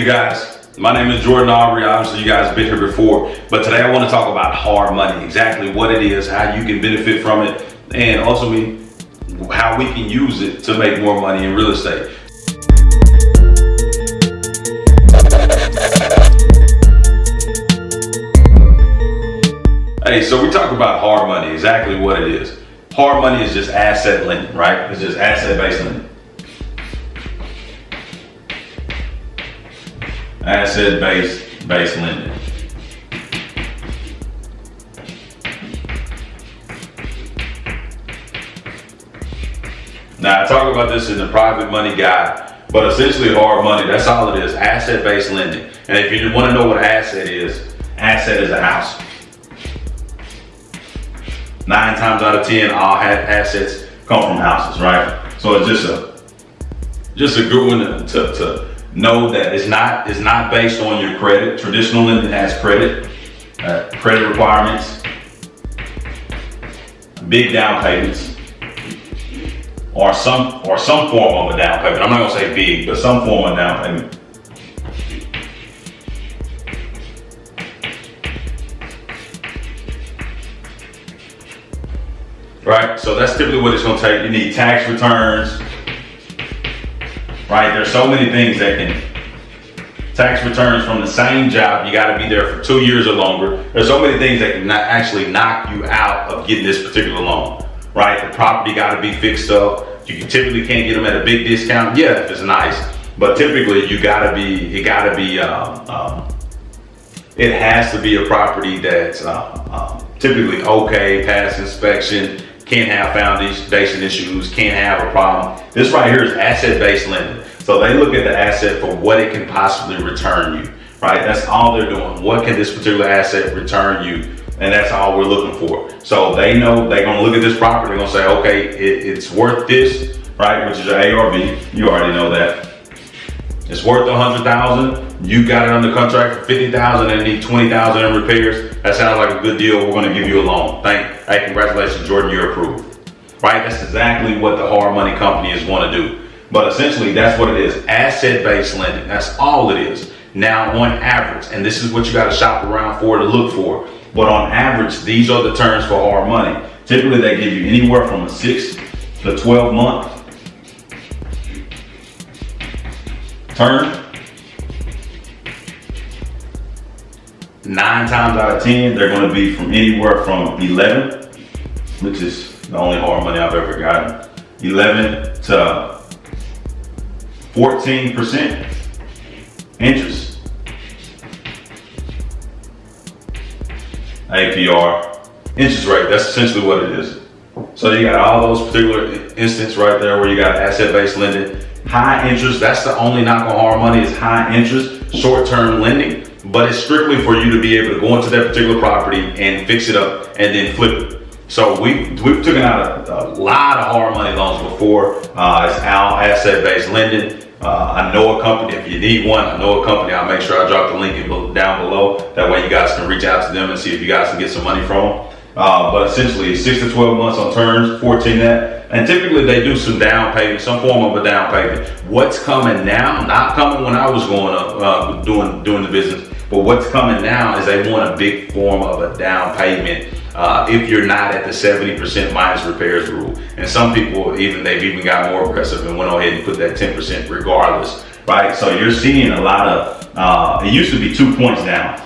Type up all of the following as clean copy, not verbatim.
you guys. My name is Jordan Aubrey. Obviously you guys have been here before, but today I want to talk about hard money, exactly what it is, how you can benefit from it, and ultimately how we can use it to make more money in real estate. Hey, so we talk about hard money, exactly what it is. Hard money is just asset lending, right? It's just asset-based lending. Asset-based lending. Now I talk about this in the private money guide, but essentially hard money, that's all it is, asset-based lending. And if you want to know what asset is a house. 9 times out of 10, all assets come from houses, right? So it's just a good one to know that it's not based on your credit. Traditional lending has credit requirements, big down payments, or some form of a down payment. I'm not gonna say big, but some form of down payment. Right, so that's typically what it's gonna take. You need tax returns, right? There's so many things that can, tax returns from the same job, you gotta be there for 2 years or longer. There's so many things that can actually knock you out of getting this particular loan, right? The property gotta be fixed up. You typically can't get them at a big discount. Yeah, if it's nice, but typically it has to be a property that's typically okay, pass inspection, can't have foundation issues, can't have a problem. This right here is asset-based lending. So they look at the asset for what it can possibly return you, right? That's all they're doing. What can this particular asset return you? And that's all we're looking for. So they know they're gonna look at this property, they're gonna say, okay, it's worth this, right? Which is your ARV, you already know that. It's worth 100,000. You got it under contract for 50,000 and need 20,000 in repairs. That sounds like a good deal. We're going to give you a loan. Hey, congratulations, Jordan, you're approved. Right? That's exactly what the hard money company is going to do. But essentially, that's what it is. Asset-based lending. That's all it is. Now, on average, and this is what you got to shop around for to look for. But on average, these are the terms for hard money. Typically, they give you anywhere from a 6 to 12 month term. 9 times out of 10, they're going to be from anywhere from 11, which is the only hard money I've ever gotten, 11 to 14% interest. APR, interest rate, that's essentially what it is. So you got all those particular instances right there where you got asset-based lending. High interest, that's the only knock on hard money is high interest, short-term lending, but it's strictly for you to be able to go into that particular property and fix it up and then flip it. So we've taken out a lot of hard money loans before. It's all asset-based lending. I know a company, if you need one, I know a company. I'll make sure I drop the link down below. That way you guys can reach out to them and see if you guys can get some money from them. But essentially 6 to 12 months on terms, 14 that. And typically they do some down payment, some form of a down payment. What's coming now, not coming when I was going up, doing the business, but what's coming now is they want a big form of a down payment if you're not at the 70% minus repairs rule. And some people, they've even got more aggressive and went ahead and put that 10% regardless, right? So you're seeing a lot of, it used to be 2 points down,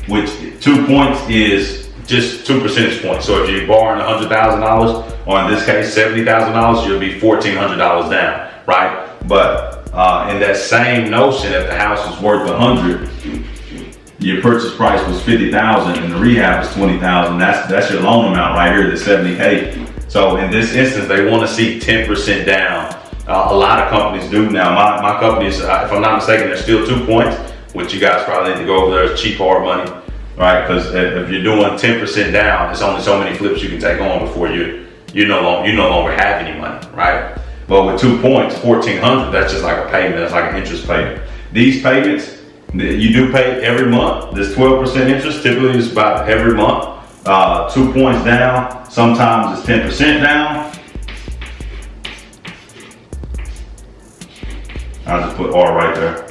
which 2 points is just 2 percentage points. So if you're borrowing $100,000, or in this case $70,000, you'll be $1,400 down, right? But in that same notion, if the house is worth 100, your purchase price was 50,000 and the rehab is 20,000. That's your loan amount right here, the 70K. So in this instance, they want to see 10% down. A lot of companies do now. My company is, if I'm not mistaken, there's still 2 points, which you guys probably need to go over there. It's cheap hard money, right? Because if you're doing 10% down, it's only so many flips you can take on before you no longer have any money, right? But with 2 points, $1,400, that's just like a payment. That's like an interest payment. These payments, you do pay every month. This 12% interest typically is about every month. 2 points down, sometimes it's 10% down. I'll just put R right there.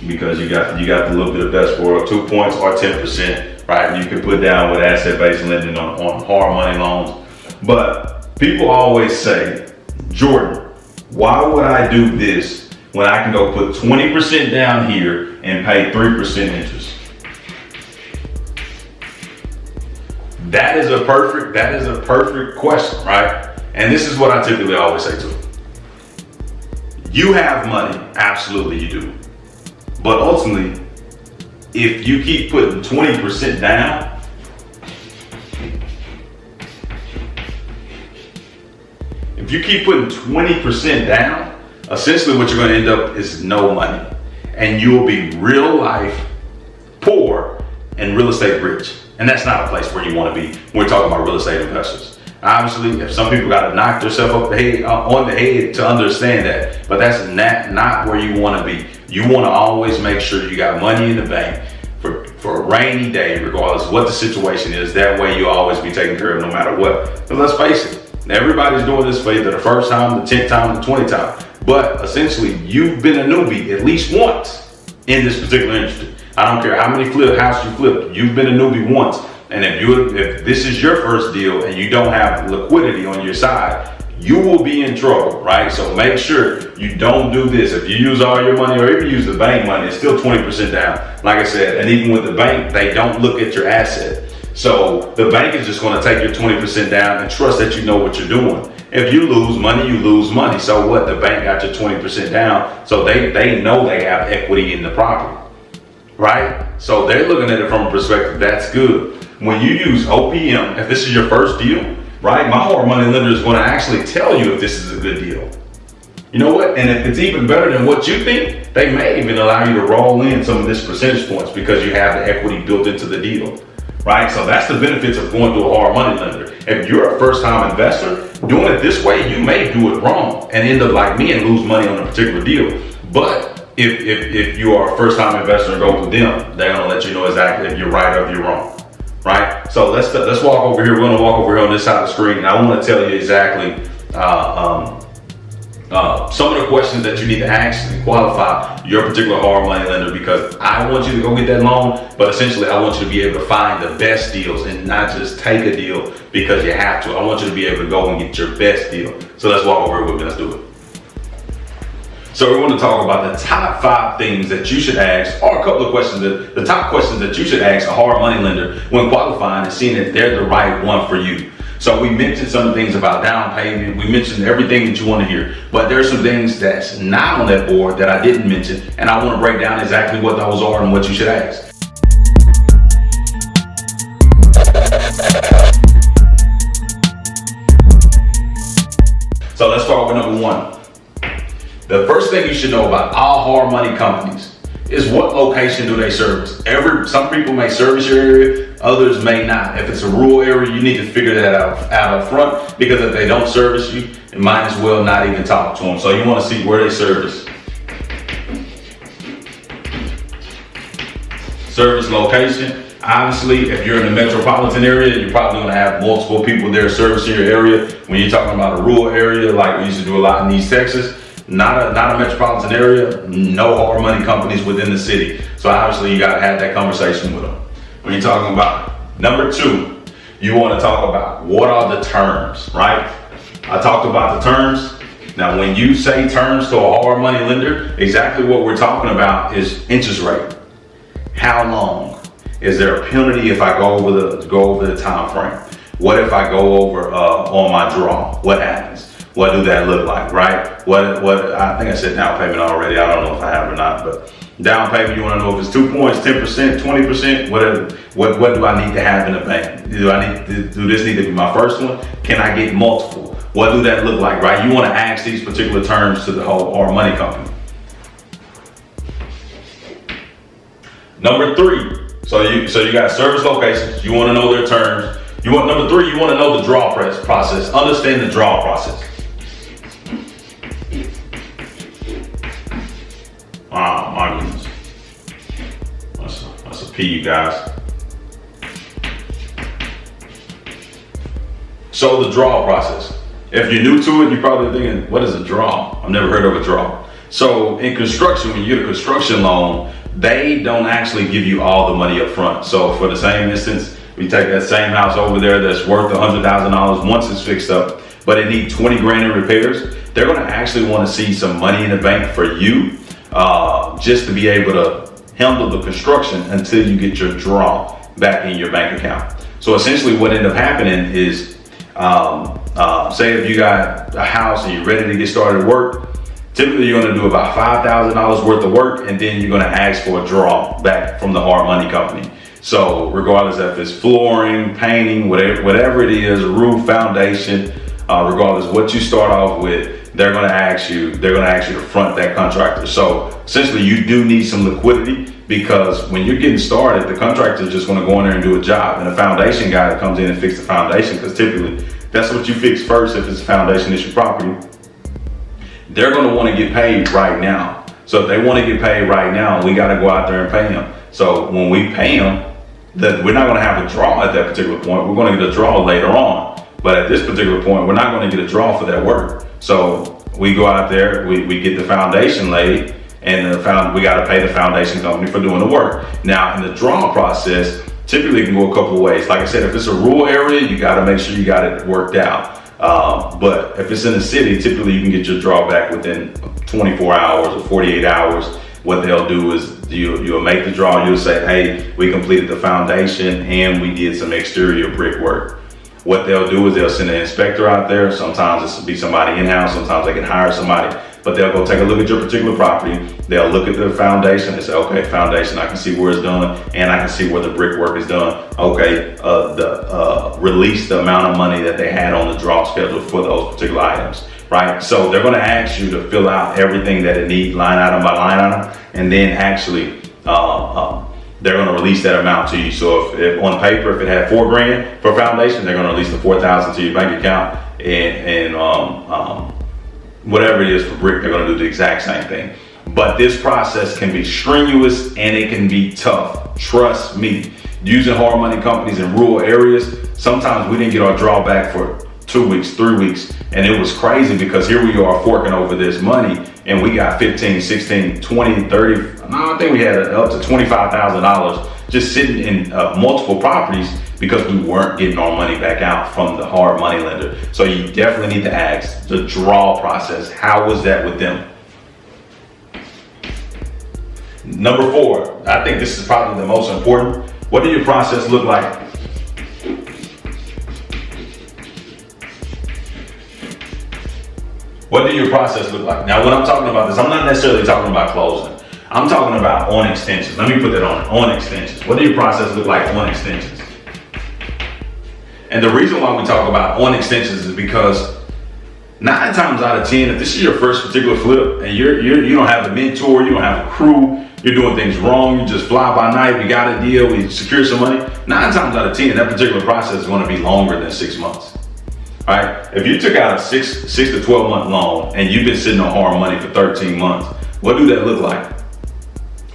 because you got the little bit of best world, 2 points or 10%, right? You can put down with asset-based lending on hard money loans. But people always say, Jordan, why would I do this when I can go put 20% down here and pay 3% interest? That is a perfect question, right? And this is what I typically always say to them. You have money, absolutely you do. But ultimately, if you keep putting 20% down, if you keep putting 20% down, essentially what you're going to end up is no money. And you'll be real life poor and real estate rich. And that's not a place where you want to be when we're talking about real estate investors. Obviously, if some people got to knock themselves on the head to understand that, but that's not where you want to be. You want to always make sure you got money in the bank for a rainy day, regardless of what the situation is. That way you'll always be taken care of no matter what. But let's face it, everybody's doing this for either the first time, the 10th time, the 20th time. But essentially, you've been a newbie at least once in this particular industry. I don't care how many house you flipped, you've been a newbie once. And if this is your first deal and you don't have liquidity on your side, you will be in trouble, right? So make sure you don't do this. If you use all your money or even use the bank money, it's still 20% down. Like I said, and even with the bank, they don't look at your asset. So the bank is just going to take your 20% down and trust that you know what you're doing. If you lose money, you lose money. So what? The bank got your 20% down. So they know they have equity in the property, right? So they're looking at it from a perspective that's good. When you use OPM, if this is your first deal, right, my hard money lender is going to actually tell you if this is a good deal. You know what? And if it's even better than what you think, they may even allow you to roll in some of this percentage points because you have the equity built into the deal, right? So that's the benefits of going through a hard money lender. If you're a first-time investor, doing it this way, you may do it wrong and end up like me and lose money on a particular deal. But if you are a first-time investor and go through them, they're going to let you know exactly if you're right or if you're wrong. Right? So let's walk over here. We're going to walk over here on this side of the screen. And I want to tell you exactly some of the questions that you need to ask to qualify your particular hard money lender, because I want you to go get that loan, but essentially I want you to be able to find the best deals and not just take a deal because you have to. I want you to be able to go and get your best deal. So let's walk over here with me. Let's do it. So we want to talk about the top 5 things that you should ask, or a couple of questions, the top questions that you should ask a hard money lender when qualifying and seeing if they're the right one for you. So we mentioned some things about down payment. We mentioned everything that you want to hear, but there's some things that's not on that board that I didn't mention, and I want to break down exactly what those are and what you should ask. So let's start with number 1. The first thing you should know about all hard money companies is what location do they service. Some people may service your area, others may not. If it's a rural area, you need to figure that out up front, because if they don't service you, you might as well not even talk to them. So you want to see where they service. Service location. Obviously, if you're in the metropolitan area, you're probably going to have multiple people there servicing your area. When you're talking about a rural area, like we used to do a lot in East Texas, not a metropolitan area, no hard money companies within the city. So obviously you got to have that conversation with them. When you're talking about number 2, you want to talk about what are the terms, right? I talked about the terms. Now, when you say terms to a hard money lender, exactly what we're talking about is interest rate. How long? Is there a penalty if I go over the time frame? What if I go over on my draw? What happens? What do that look like, right? What I think I said down payment already. I don't know if I have or not, but down payment, you want to know if it's 2 points, 10%, 20%, whatever. What do I need to have in the bank? Do this need to be my first one? Can I get multiple? What do that look like, right? You want to ask these particular terms to the whole hard money company. Number 3. So you got service locations. You want to know their terms. Number 3. You want to know the draw process. Understand the draw process. Oh my goodness. That's a P, you guys. So the draw process. If you're new to it, you're probably thinking, what is a draw? I've never heard of a draw. So in construction, when you get a construction loan, they don't actually give you all the money up front. So for the same instance, we take that same house over there that's worth $100,000 once it's fixed up, but it needs 20 grand in repairs. They're gonna actually wanna see some money in the bank for you, just to be able to handle the construction until you get your draw back in your bank account. So essentially what ended up happening is, say if you got a house and you're ready to get started work, typically you're gonna do about $5,000 worth of work, and then you're gonna ask for a draw back from the hard money company. So regardless if it's flooring, painting, whatever it is, roof, foundation, regardless what you start off with, they're gonna ask you to front that contractor. So essentially you do need some liquidity, because when you're getting started, the contractor is just gonna go in there and do a job, and the foundation guy that comes in and fix the foundation, because typically that's what you fix first if it's a foundation issue property. They're gonna wanna get paid right now. So if they wanna get paid right now, we gotta go out there and pay them. So when we pay them, we're not gonna have a draw at that particular point. We're gonna get a draw later on. But at this particular point, we're not gonna get a draw for that work. So we go out there, we get the foundation laid, and we gotta pay the foundation company for doing the work. Now in the draw process, typically it can go a couple of ways. Like I said, if it's a rural area, you gotta make sure you got it worked out. But if it's in the city, typically you can get your draw back within 24 hours or 48 hours. What they'll do is you'll make the draw, you'll say, hey, we completed the foundation and we did some exterior brickwork. What they'll do is they'll send an inspector out there. Sometimes this will be somebody in-house, sometimes they can hire somebody, but they'll go take a look at your particular property. They'll look at the foundation and say, okay, foundation, I can see where it's done, and I can see where the brickwork is done. Okay, release the amount of money that they had on the draw schedule for those particular items, right? So they're gonna ask you to fill out everything that it needs, line item by line item, and then actually, they're gonna release that amount to you. So if on paper, if it had 4 grand for foundation, they're gonna release the 4,000 to your bank account, and whatever it is for brick, they're gonna do the exact same thing. But this process can be strenuous and it can be tough. Trust me. Using hard money companies in rural areas, sometimes we didn't get our draw back for 2 weeks, 3 weeks. And it was crazy because here we are forking over this money, and we got 15, 16, 20, 30, I think we had up to $25,000 just sitting in multiple properties because we weren't getting our money back out from the hard money lender. So you definitely need to ask the draw process. How was that with them? Number 4, I think this is probably the most important. What did your process look like? What did your process look like? Now, when I'm talking about this, I'm not necessarily talking about closing. I'm talking about on extensions. Let me put that on extensions. What did your process look like on extensions? And the reason why we talk about on extensions is because 9 times out of 10, if this is your first particular flip and you don't have a mentor, you don't have a crew, you're doing things wrong, you just fly by night, we got a deal, we secure some money, 9 times out of 10, that particular process is going to be longer than 6 months. All right, if you took out a 6 to 12 month loan and you've been sitting on hard money for 13 months, what do that look like?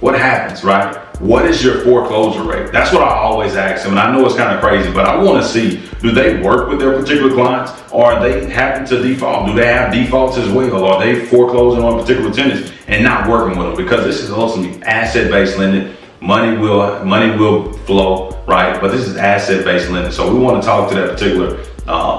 What happens, right? What is your foreclosure rate? That's what I always ask them, and I know it's kind of crazy, but I want to see, do they work with their particular clients, or are they happen to default? Do they have defaults as well? Or are they foreclosing on particular tenants and not working with them? Because this is ultimately asset-based lending. Money will flow, right? But this is asset-based lending. So we want to talk to that particular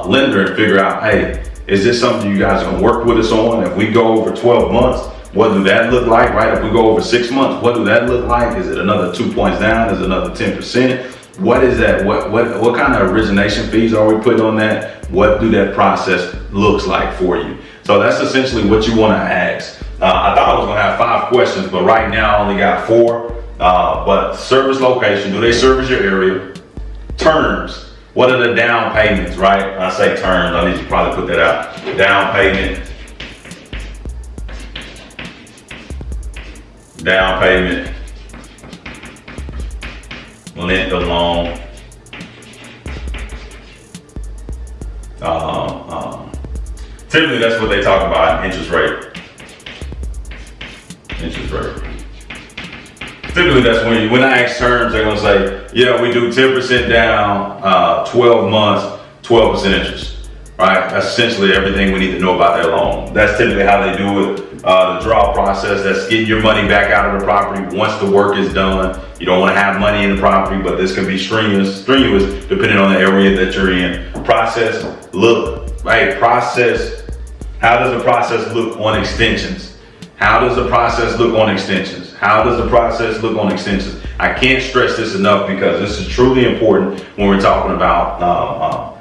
lender and figure out, hey, is this something you guys are going to work with us on? If we go over 12 months, what do that look like, right? If we go over 6 months, what do that look like? Is it another 2 points down? Is it another 10%? What is that? What kind of origination fees are we putting on that? What do that process looks like for you? So that's essentially what you want to ask. I thought I was going to have 5 questions, but right now I only got 4. But service location, do they service your area? Terms, what are the down payments, right? I say terms, I need to probably put that out. Down payment. Length of loan, typically that's what they talk about, interest rate. Typically that's when I ask terms, they're gonna say, yeah, we do 10% down, 12 months, 12% interest, right? That's essentially everything we need to know about their loan. That's typically how they do it. The draw process, that's getting your money back out of the property once the work is done. You don't want to have money in the property, but this can be strenuous depending on the area that you're in. Process, look, right? Process, how does the process look on extensions? How does the process look on extensions? How does the process look on extensions? I can't stress this enough because this is truly important when we're talking about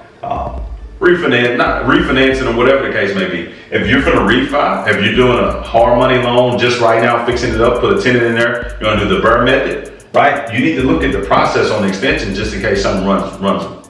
refinancing or whatever the case may be. If you're gonna refi, if you're doing a hard money loan just right now, fixing it up, put a tenant in there, you're gonna do the Burr method, right? You need to look at the process on the extension just in case something runs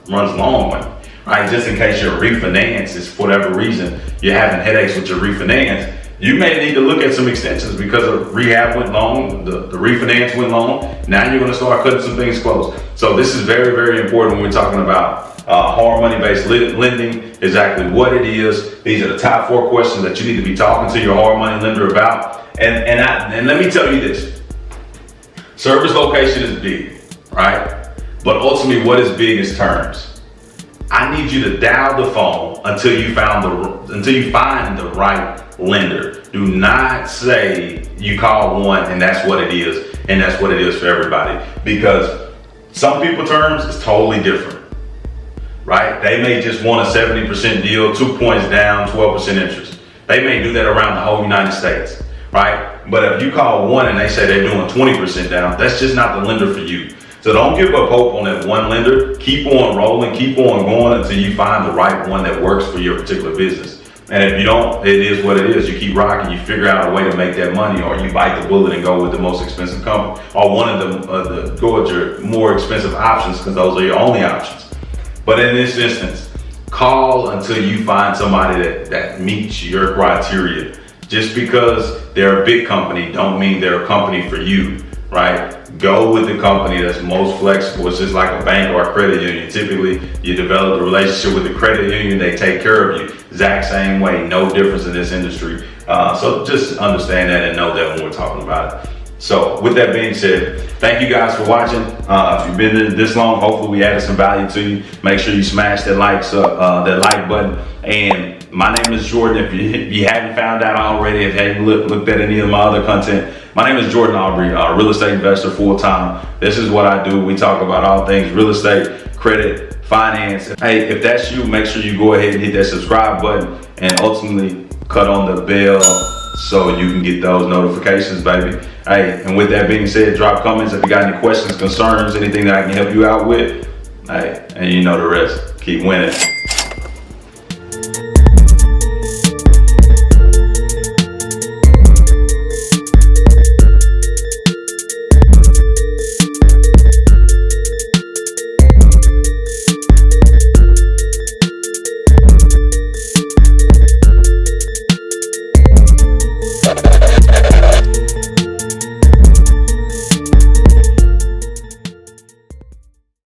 long on you, right? Just in case your refinance is, for whatever reason, you're having headaches with your refinance. You may need to look at some extensions because of rehab went long, the refinance went long. Now you're gonna start cutting some things close. So this is very, very important when we're talking about hard money-based lending, exactly what it is. These are the top 4 questions that you need to be talking to your hard money lender about. And let me tell you this, service location is big, right? But ultimately what is big is terms. I need you to dial the phone until you find the right lender. Do not say you call one and that's what it is, and that's what it is for everybody. Because some people's terms is totally different, right? They may just want a 70% deal, 2 points down, 12% interest. They may do that around the whole United States, right? But if you call one and they say they're doing 20% down, that's just not the lender for you. So don't give up hope on that one lender. Keep on rolling, keep on going until you find the right one that works for your particular business. And if you don't, it is what it is. You keep rocking, you figure out a way to make that money, or you bite the bullet and go with the most expensive company, or one of the go with your more expensive options because those are your only options. But in this instance, call until you find somebody that meets your criteria. Just because they're a big company don't mean they're a company for you, right? Go with the company that's most flexible. It's just like a bank or a credit union. Typically, you develop a relationship with the credit union, they take care of you. Exact same way, no difference in this industry. So just understand that and know that when we're talking about it. So with that being said, thank you guys for watching. If you've been there this long, hopefully we added some value to you. Make sure you smash that like button. And my name is Jordan. If you haven't found out already, if you haven't looked at any of my other content, my name is Jordan Aubrey, real estate investor full-time. This is what I do. We talk about all things real estate, credit, finance. Hey, if that's you, make sure you go ahead and hit that subscribe button and ultimately cut on the bell so you can get those notifications, baby. Hey, and with that being said, drop comments if you got any questions, concerns, anything that I can help you out with. Hey, and you know the rest. Keep winning.